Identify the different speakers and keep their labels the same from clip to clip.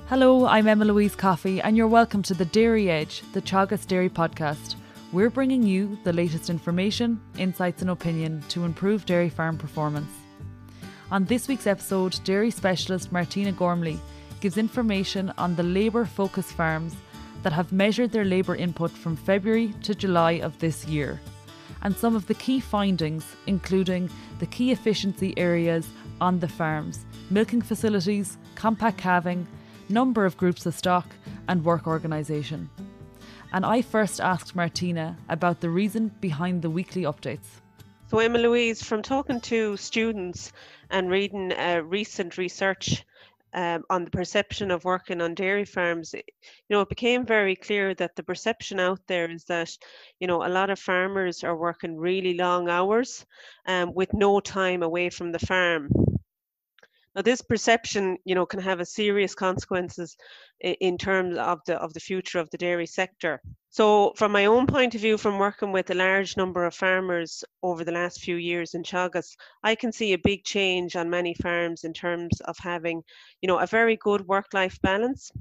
Speaker 1: Hello, I'm Emma-Louise Coffey and you're welcome to the Dairy Edge, the Teagasc Dairy podcast. We're bringing you the latest information, insights and opinion to improve dairy farm performance. On this week's episode, Dairy Specialist Martina Gormley gives information on the labour-focused farms that have measured their labour input from February to July of this year, and some of the key findings, including the key efficiency areas on the farms, milking facilities, compact calving, number of groups of stock and work organisation. And I first asked Martina about the reason behind the weekly updates.
Speaker 2: So Emma-Louise, from talking to students and reading recent research on the perception of working on dairy farms, it became very clear that the perception out there is that, a lot of farmers are working really long hours with no time away from the farm. Now, this perception, can have a serious consequences in terms of the future of the dairy sector. So, from my own point of view, from working with a large number of farmers over the last few years in Teagasc, I can see a big change on many farms in terms of having, a very good work-life balance.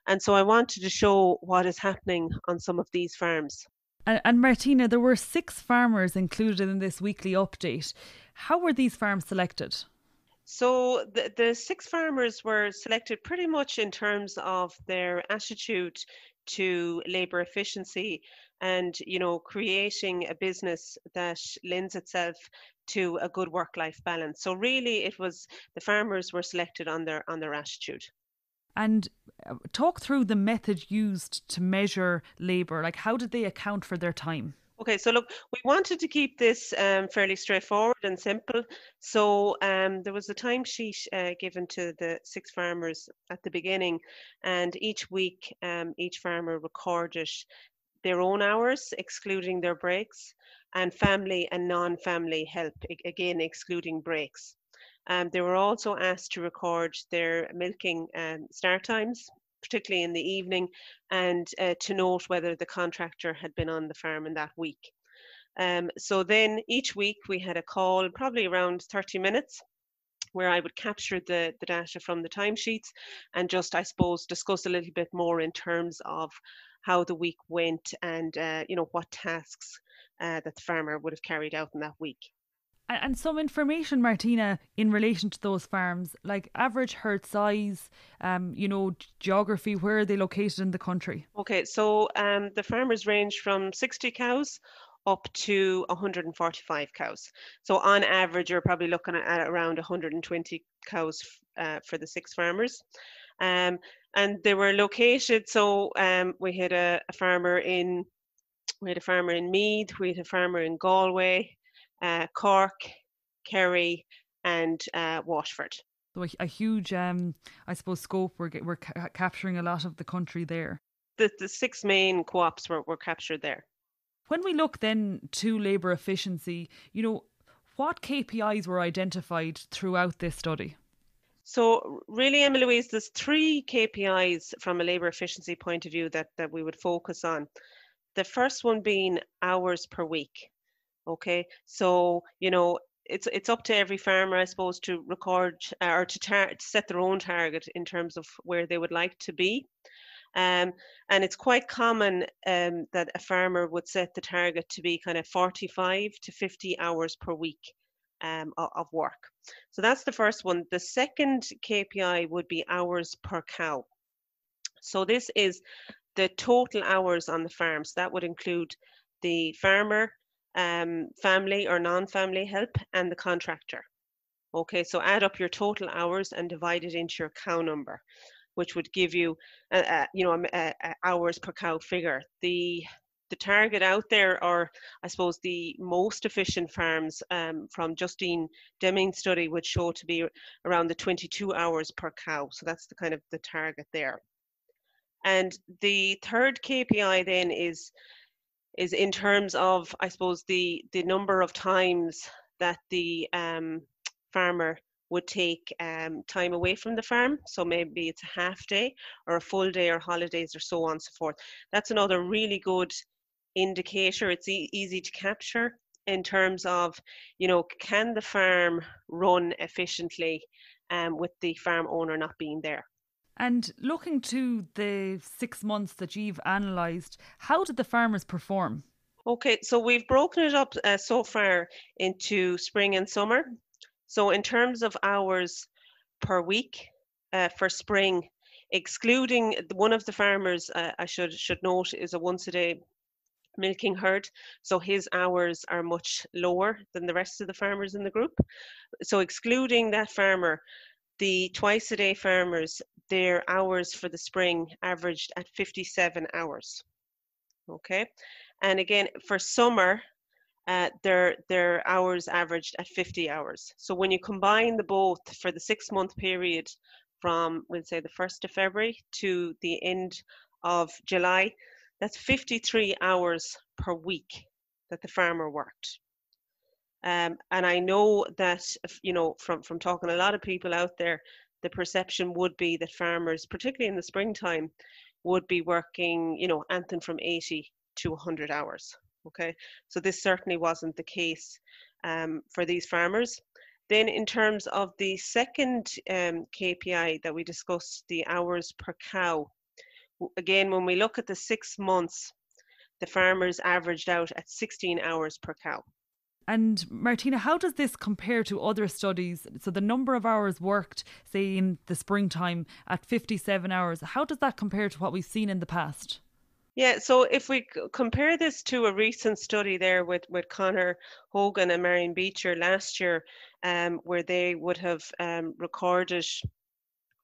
Speaker 2: And so, I wanted to show what is happening on some of these farms.
Speaker 1: And Martina, there were 6 farmers included in this weekly update. How were these farms selected?
Speaker 2: So the 6 farmers were selected pretty much in terms of their attitude to labour efficiency and, creating a business that lends itself to a good work-life balance. So really it was the farmers were selected on their attitude.
Speaker 1: And talk through the method used to measure labour. Like, how did they account for their time?
Speaker 2: Okay, so look, we wanted to keep this fairly straightforward and simple. So there was a timesheet given to the 6 farmers at the beginning, and each week each farmer recorded their own hours, excluding their breaks, and family and non-family help, again excluding breaks. They were also asked to record their milking start times, particularly in the evening, and to note whether the contractor had been on the farm in that week. So then each week we had a call, probably around 30 minutes, where I would capture the data from the timesheets and just, I suppose, discuss a little bit more in terms of how the week went and, what tasks that the farmer would have carried out in that week.
Speaker 1: And some information, Martina, in relation to those farms, like average herd size, geography, where are they located in the country?
Speaker 2: Okay, so the farmers range from 60 cows up to 145 cows. So on average, you're probably looking at around 120 cows for the 6 farmers. And they were located, so we had a farmer in Meath, we had a farmer in Galway, Cork, Kerry and Waterford.
Speaker 1: So a huge, I suppose, scope. We're capturing a lot of the country there.
Speaker 2: The 6 main co-ops were captured there.
Speaker 1: When we look then to labour efficiency, what KPIs were identified throughout this study?
Speaker 2: So really, Emma-Louise, there's 3 KPIs from a labour efficiency point of view that we would focus on. The first one being hours per week. Okay, so it's up to every farmer, I suppose, to record or to set their own target in terms of where they would like to be. And it's quite common that a farmer would set the target to be kind of 45 to 50 hours per week of work. So that's the first one. The second KPI would be hours per cow. So this is the total hours on the farm. So that would include the farmer, family or non-family help, and the contractor. Okay, so add up your total hours and divide it into your cow number, which would give you, hours per cow figure. The target out there, or I suppose the most efficient farms from Justine Deming's study, would show to be around the 22 hours per cow. So that's the kind of the target there. And the third KPI then is in terms of, I suppose, the number of times that the farmer would take time away from the farm. So maybe it's a half day or a full day or holidays or so on and so forth. That's another really good indicator. It's easy to capture in terms of, can the farm run efficiently with the farm owner not being there?
Speaker 1: And looking to the 6 months that you've analysed, how did the farmers perform?
Speaker 2: Okay, so we've broken it up so far into spring and summer. So in terms of hours per week for spring, excluding one of the farmers, I should note, is a once a day milking herd. So his hours are much lower than the rest of the farmers in the group. So excluding that farmer, the twice a day farmers, their hours for the spring averaged at 57 hours. Okay. And again, for summer, their hours averaged at 50 hours. So when you combine the both for the 6 month period from, we'll say, the 1st of February to the end of July, that's 53 hours per week that the farmer worked. And I know that, from talking to a lot of people out there, the perception would be that farmers, particularly in the springtime, would be working, anything from 80 to 100 hours. Okay, so this certainly wasn't the case for these farmers. Then in terms of the second KPI that we discussed, the hours per cow, again, when we look at the 6 months, the farmers averaged out at 16 hours per cow.
Speaker 1: And Martina, how does this compare to other studies? So the number of hours worked, say in the springtime at 57 hours, how does that compare to what we've seen in the past?
Speaker 2: Yeah, so if we compare this to a recent study there with Conor Hogan and Marion Beecher last year, where they would have recorded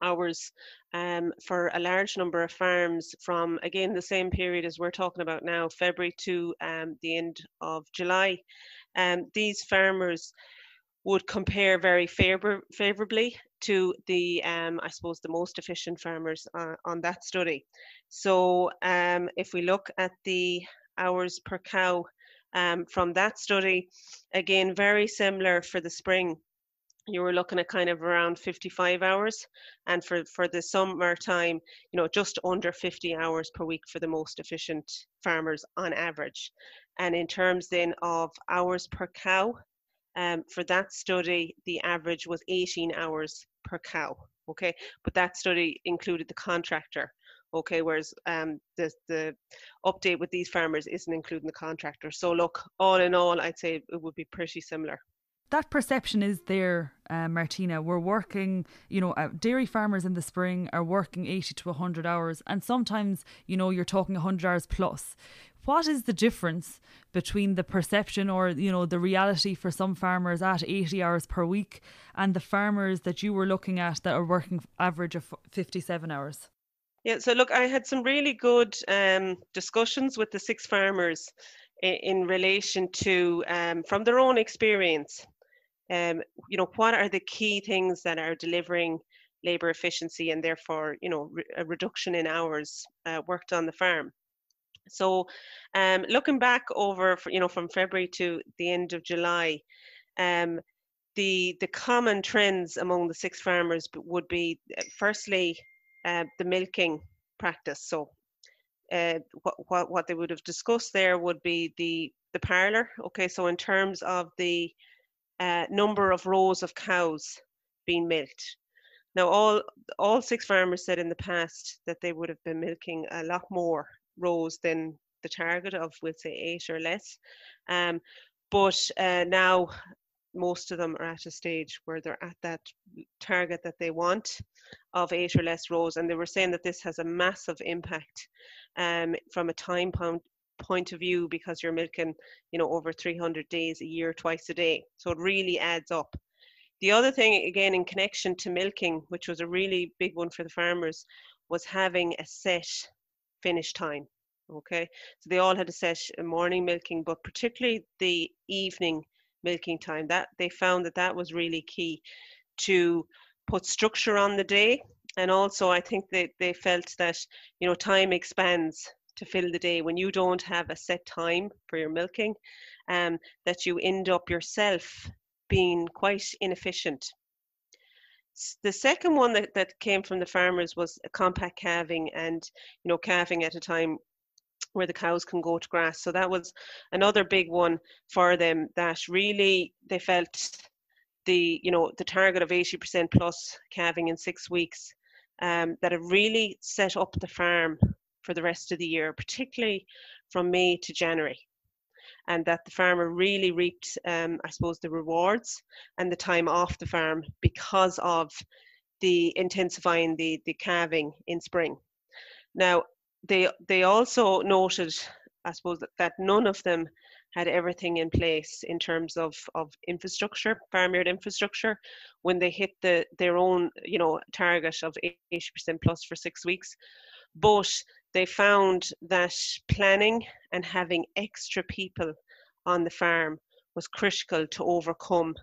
Speaker 2: hours for a large number of farms from, again, the same period as we're talking about now, February to the end of July. These farmers would compare very favorably to the, I suppose, the most efficient farmers on that study. So if we look at the hours per cow from that study, again, very similar for the spring. You were looking at kind of around 55 hours, and for the summertime, just under 50 hours per week for the most efficient farmers on average. And in terms then of hours per cow, for that study, the average was 18 hours per cow. Okay, but that study included the contractor. Okay, whereas the update with these farmers isn't including the contractor. So look, all in all, I'd say it would be pretty similar.
Speaker 1: That perception is there, Martina. We're working, dairy farmers in the spring are working 80 to 100 hours, and sometimes, you're talking 100 hours plus. What is the difference between the perception or, the reality for some farmers at 80 hours per week and the farmers that you were looking at that are working average of 57 hours?
Speaker 2: Yeah, so look, I had some really good discussions with the 6 farmers in relation to, from their own experience, what are the key things that are delivering labour efficiency and therefore, a reduction in hours worked on the farm. So looking back over, from February to the end of July, um, the common trends among the 6 farmers would be, firstly, the milking practice. So what they would have discussed there would be the parlour. Okay, so in terms of the number of rows of cows being milked. Now, all 6 farmers said in the past that they would have been milking a lot more rows than the target of, we'll say, 8 or less. But now most of them are at a stage where they're at that target that they want of 8 or less rows, and they were saying that this has a massive impact from a time point of view, because you're milking, over 300 days a year, twice a day. So it really adds up. The other thing, again, in connection to milking, which was a really big one for the farmers, was having a set finish time. Okay, so they all had a set morning milking, but particularly the evening milking time, that they found that was really key to put structure on the day. And also, I think they felt that, time expands to fill the day when you don't have a set time for your milking, that you end up yourself being quite inefficient. The second one that came from the farmers was a compact calving, and calving at a time where the cows can go to grass. So that was another big one for them, that really they felt the target of 80% plus calving in 6 weeks that have really set up the farm for the rest of the year, particularly from May to January. And that the farmer really reaped, I suppose, the rewards and the time off the farm because of the intensifying the calving in spring. Now, they also noted, I suppose, that none of them had everything in place in terms of infrastructure, farmyard infrastructure, when they hit their own, target of 80% plus for 6 weeks. But they found that planning and having extra people on the farm was critical to overcome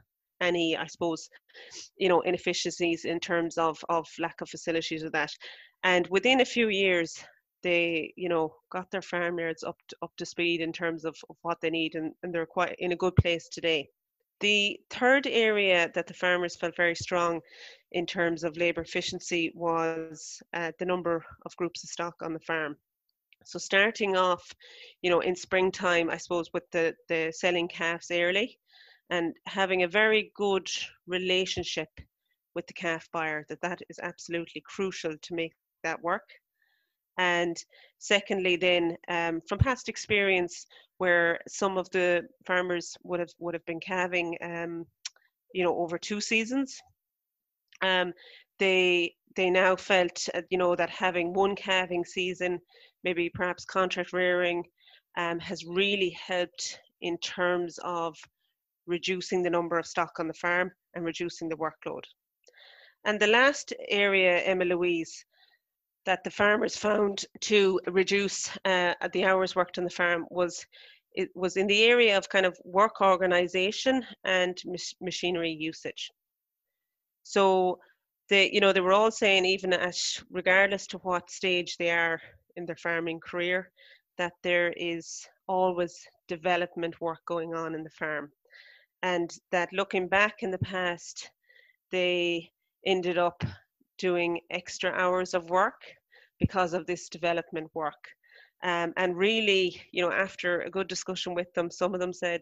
Speaker 2: any, I suppose, inefficiencies in terms of lack of facilities or that. And within a few years, they, got their farmyards up to speed in terms of what they need, and they're quite in a good place today. The third area that the farmers felt very strong in terms of labour efficiency was the number of groups of stock on the farm. So starting off, in springtime, I suppose, with the selling calves early and having a very good relationship with the calf buyer, that is absolutely crucial to make that work. And secondly, then from past experience, where some of the farmers would have been calving, over 2 seasons, they now felt, that having one calving season, maybe perhaps contract rearing, has really helped in terms of reducing the number of stock on the farm and reducing the workload. And the last area, Emma-Louise, that the farmers found to reduce the hours worked on the farm was in the area of kind of work organization and machinery usage. So they were all saying, even regardless to what stage they are in their farming career, that there is always development work going on in the farm, and that looking back in the past, they ended up doing extra hours of work because of this development work. And really, after a good discussion with them, some of them said,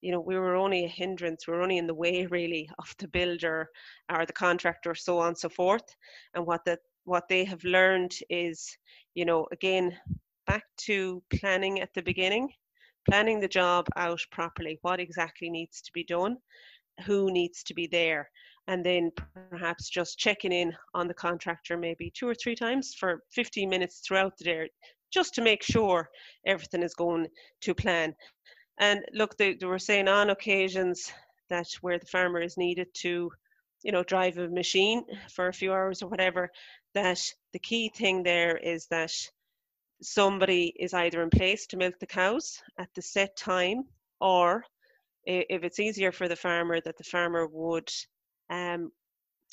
Speaker 2: we were only a hindrance, we were only in the way really of the builder or the contractor, so on and so forth. And what they have learned is, again, back to planning at the beginning, planning the job out properly, what exactly needs to be done, who needs to be there, and then perhaps just checking in on the contractor maybe 2 or 3 times for 15 minutes throughout the day, just to make sure everything is going to plan. And look, they were saying on occasions that where the farmer is needed to, drive a machine for a few hours or whatever, that the key thing there is that somebody is either in place to milk the cows at the set time, or if it's easier for the farmer, that the farmer would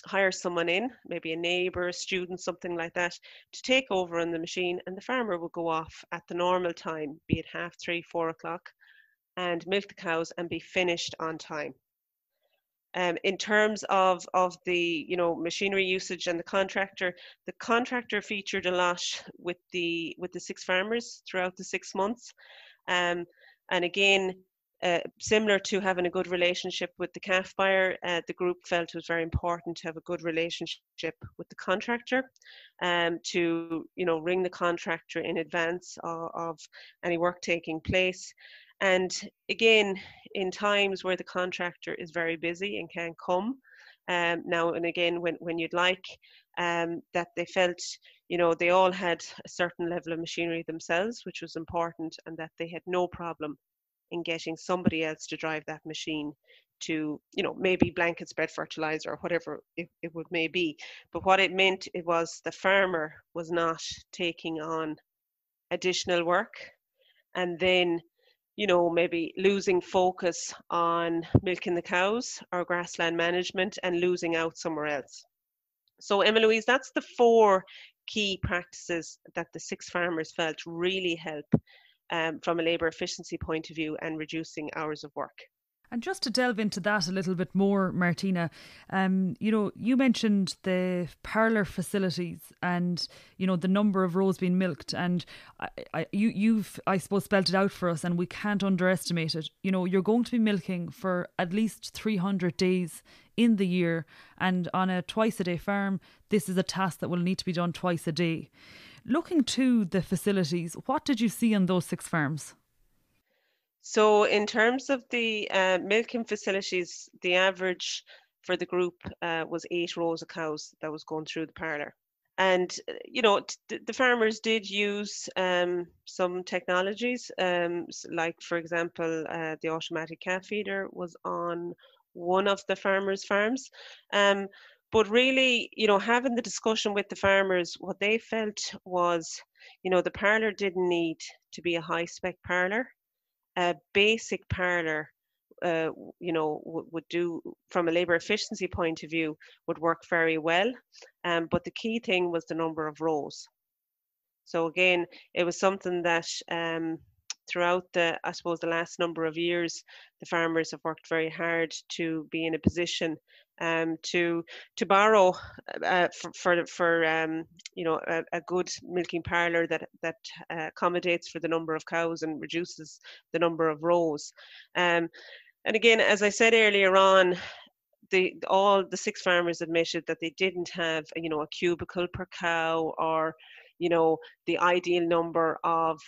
Speaker 2: hire someone in, maybe a neighbour, a student, something like that, to take over on the machine, and the farmer will go off at the normal time, be it 3:30, 4 o'clock, and milk the cows and be finished on time. In terms of the machinery usage and the contractor featured a lot with the 6 farmers throughout the 6 months, and again, similar to having a good relationship with the calf buyer, the group felt it was very important to have a good relationship with the contractor, to ring the contractor in advance of any work taking place. And again, in times where the contractor is very busy and can't come, now and again when you'd like, that they felt, they all had a certain level of machinery themselves, which was important, and that they had no problem in getting somebody else to drive that machine to, maybe blanket spread fertilizer or whatever it would may be. But what it meant, it was the farmer was not taking on additional work and then, maybe losing focus on milking the cows or grassland management and losing out somewhere else. So Emma-Louise, that's the 4 key practices that the 6 farmers felt really help from a labour efficiency point of view and reducing hours of work.
Speaker 1: And just to delve into that a little bit more, Martina, you mentioned the parlour facilities and, the number of rows being milked. And you've, I suppose, spelled it out for us, and we can't underestimate it. You're going to be milking for at least 300 days in the year, and on a twice a day farm, this is a task that will need to be done twice a day. Looking to the facilities, what did you see on those 6 farms?
Speaker 2: So in terms of the milking facilities, the average for the group was 8 rows of cows that was going through the parlour. And the farmers did use some technologies, like for example, the automatic calf feeder was on one of the farmers' farms. But really, having the discussion with the farmers, what they felt was, the parlour didn't need to be a high spec parlour. A basic parlour would do, from a labour efficiency point of view, would work very well. But the key thing was the number of rows. So again, it was something that throughout the last number of years, the farmers have worked very hard to be in a position to borrow for a good milking parlour that accommodates for the number of cows and reduces the number of rows. And again, as I said earlier on, all the 6 farmers admitted that they didn't have a cubicle per cow, or the ideal number of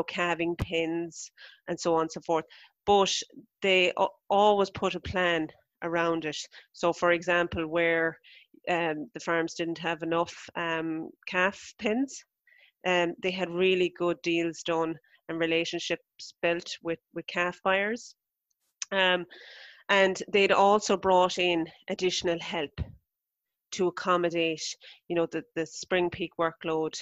Speaker 2: calving pins and so on and so forth, but they always put a plan around it. So for example, where the farms didn't have enough calf pins, they had really good deals done and relationships built with calf buyers. And they'd also brought in additional help to accommodate, the spring peak workload.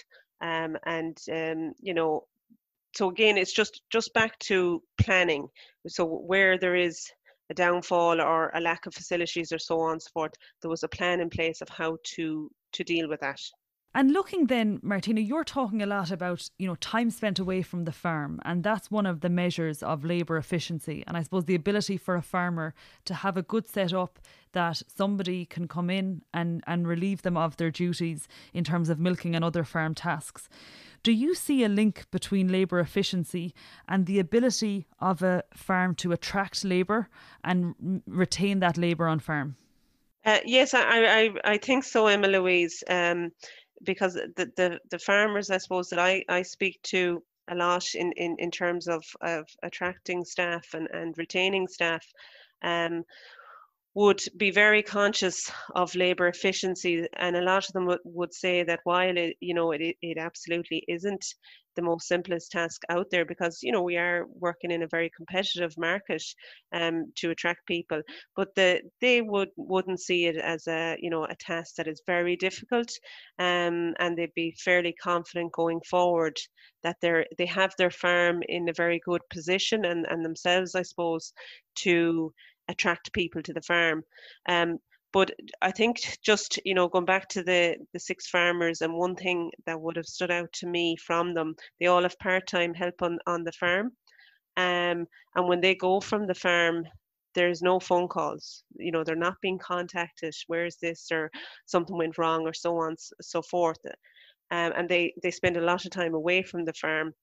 Speaker 2: So again, it's just back to planning. So where there is a downfall or a lack of facilities or so on and so forth, there was a plan in place of how to deal with that.
Speaker 1: And looking then, Martina, you're talking a lot about, time spent away from the farm, and that's one of the measures of labour efficiency. And I suppose the ability for a farmer to have a good setup that somebody can come in and relieve them of their duties in terms of milking and other farm tasks. Do you see a link between labour efficiency and the ability of a farm to attract labour and retain that labour on farm?
Speaker 2: Yes, I think so, Emma-Louise. Because the farmers, I suppose, that I speak to a lot in terms of attracting staff and retaining staff, would be very conscious of labour efficiency, and a lot of them would say that while it absolutely isn't the most simplest task out there, because we are working in a very competitive market to attract people, but they wouldn't see it as a task that is very difficult, and they'd be fairly confident going forward that they have their farm in a very good position, and themselves, I suppose, to attract people to the farm. But I think just, going back to the 6 farmers, and one thing that would have stood out to me from them, they all have part-time help on the farm. And when they go from the farm, there's no phone calls. They're not being contacted. Where's this? Or something went wrong, or so on, so forth. And they spend a lot of time away from the farm.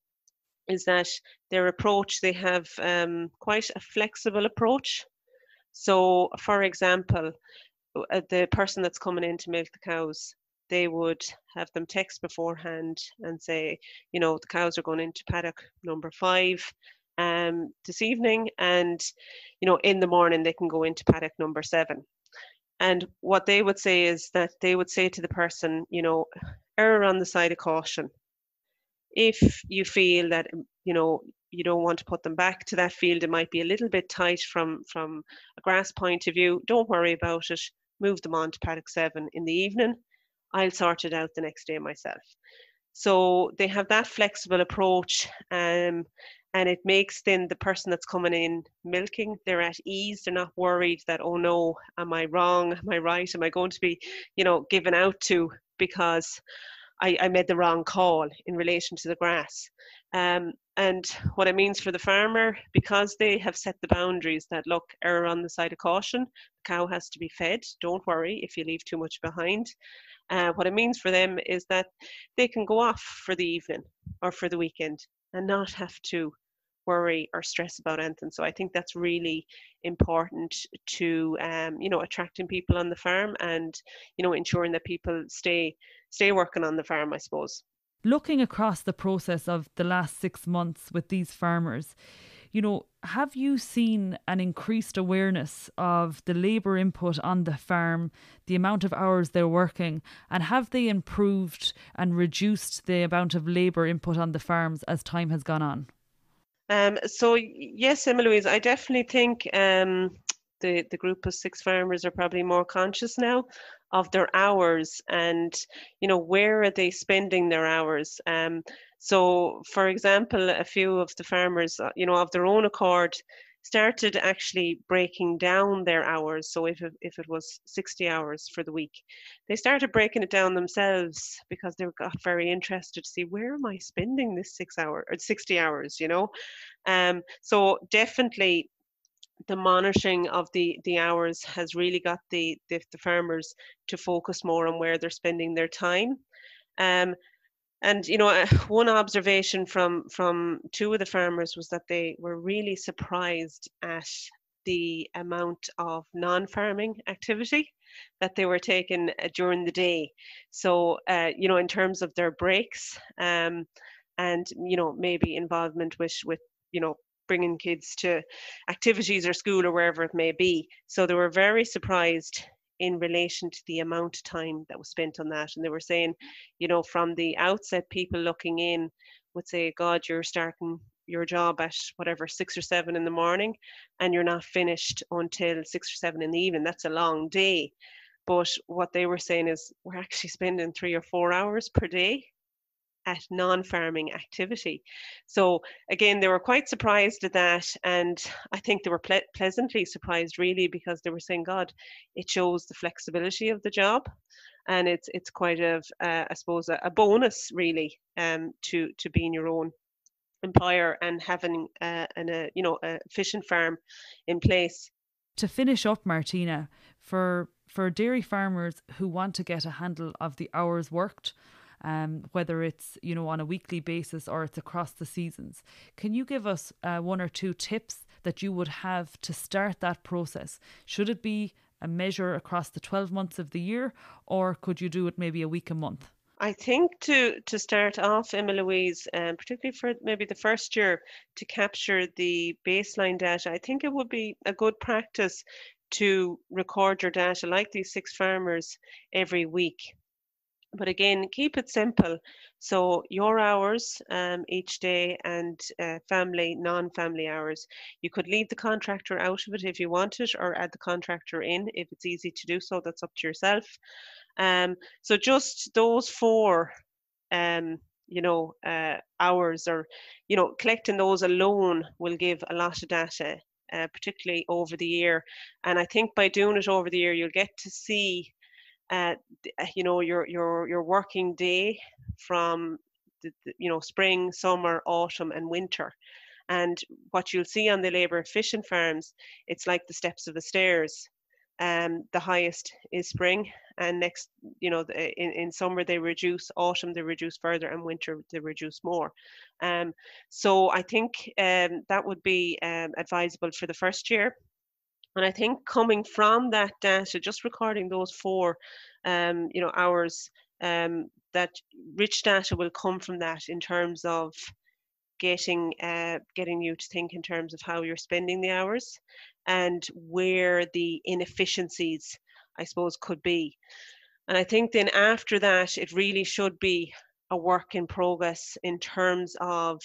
Speaker 2: Is that their approach? They have quite a flexible approach. So, for example, the person that's coming in to milk the cows, they would have them text beforehand and say, the cows are going into paddock number 5 this evening, and in the morning they can go into paddock number 7. And what they would say is that they would say to the person, err on the side of caution. If you feel that you don't want to put them back to that field, it might be a little bit tight from a grass point of view, don't worry about it, move them on to paddock 7 in the evening. I'll sort it out the next day myself. So they have that flexible approach, and it makes then the person that's coming in milking, they're at ease. They're not worried that, oh no, am I wrong? Am I right? Am I going to be, given out to because I made the wrong call in relation to the grass? And what it means for the farmer, because they have set the boundaries that, look, err on the side of caution, the cow has to be fed, don't worry if you leave too much behind. What it means for them is that they can go off for the evening or for the weekend and not have to worry or stress about anything. So I think that's really important to attracting people on the farm, and ensuring that people stay working on the farm, I suppose.
Speaker 1: Looking across the process of the last 6 months with these farmers, have you seen an increased awareness of the labour input on the farm, the amount of hours they're working, and have they improved and reduced the amount of labour input on the farms as time has gone on?
Speaker 2: So yes, Emma-Louise, I definitely think the group of 6 farmers are probably more conscious now of their hours, and where are they spending their hours. So for example, a few of the farmers, of their own accord, started actually breaking down their hours. So if it was 60 hours for the week, they started breaking it down themselves, because they got very interested to see, where am I spending this 6 hour or 60 hours, so definitely the monitoring of the hours has really got the farmers to focus more on where they're spending their time. Um, and one observation from 2 of the farmers was that they were really surprised at the amount of non-farming activity that they were taking during the day. So in terms of their breaks, and maybe involvement with bringing kids to activities or school or wherever it may be. So they were very surprised in relation to the amount of time that was spent on that. And they were saying, from the outset, people looking in would say, God, you're starting your job at whatever, 6 or 7 in the morning, and you're not finished until 6 or 7 in the evening. That's a long day. But what they were saying is, we're actually spending 3 or 4 hours per day at non-farming activity. So again, they were quite surprised at that, and I think they were pleasantly surprised, really, because they were saying, God, it shows the flexibility of the job, and it's quite I suppose a bonus, really, to being your own employer and having a efficient farm in place.
Speaker 1: To finish up, Martina, for dairy farmers who want to get a handle of the hours worked, whether it's on a weekly basis or it's across the seasons, can you give us 1 or 2 tips that you would have to start that process? Should it be a measure across the 12 months of the year, or could you do it maybe a week, a month?
Speaker 2: I think to start off, Emma-Louise, particularly for maybe the first year, to capture the baseline data, I think it would be a good practice to record your data like these 6 farmers every week. But again, keep it simple. So your hours each day, and family, non-family hours. You could leave the contractor out of it if you want it, or add the contractor in if it's easy to do so. That's up to yourself. So just those 4, hours, or collecting those alone will give a lot of data, particularly over the year. And I think by doing it over the year, you'll get to see your working day from spring, summer, autumn, and winter. And what you'll see on the labour efficient farms, it's like the steps of the stairs. The highest is spring, and next, in summer they reduce, autumn they reduce further, and winter they reduce more. So I think that would be advisable for the first year. And I think coming from that data, just recording those 4, hours, that rich data will come from that, in terms of getting you to think in terms of how you're spending the hours, and where the inefficiencies, I suppose, could be. And I think then after that, it really should be a work in progress, in terms of,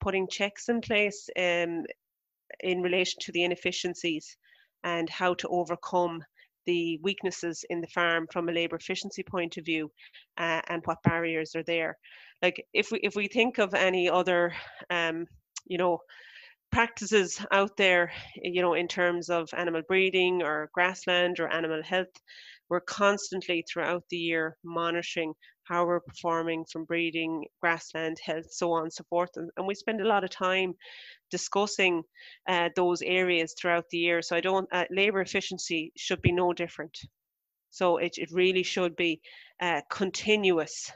Speaker 2: putting checks in place, in relation to the inefficiencies, and how to overcome the weaknesses in the farm from a labour efficiency point of view, and what barriers are there. Like if we think of any other practices out there, in terms of animal breeding or grassland or animal health, we're constantly throughout the year monitoring how we're performing from breeding, grassland health, so on and so forth. And we spend a lot of time discussing those areas throughout the year. So labour efficiency should be no different. So it really should be continuous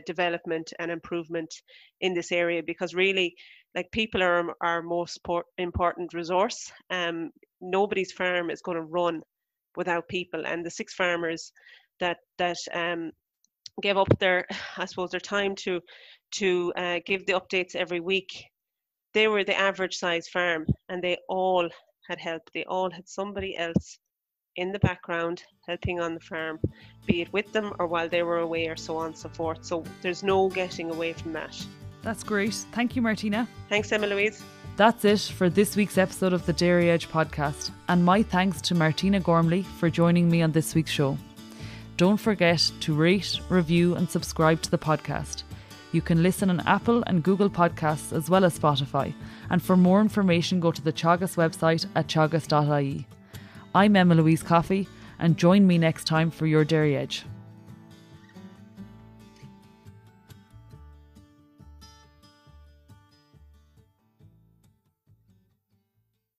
Speaker 2: development and improvement in this area, because really like people are our most important resource. Nobody's farm is going to run without people, and the 6 farmers that gave up their, I suppose, their time to give the updates every week. They were the average size farm, and they all had help. They all had somebody else in the background helping on the farm, be it with them or while they were away, or so on and so forth. So there's no getting away from that.
Speaker 1: That's great. Thank you, Martina.
Speaker 2: Thanks, Emma-Louise.
Speaker 1: That's it for this week's episode of the Dairy Edge podcast, and my thanks to Martina Gormley for joining me on this week's show. Don't forget to rate, review and subscribe to the podcast. You can listen on Apple and Google Podcasts as well as Spotify, and for more information go to the Teagasc website at teagasc.ie. I'm Emma-Louise Coffey, and join me next time for your Dairy Edge.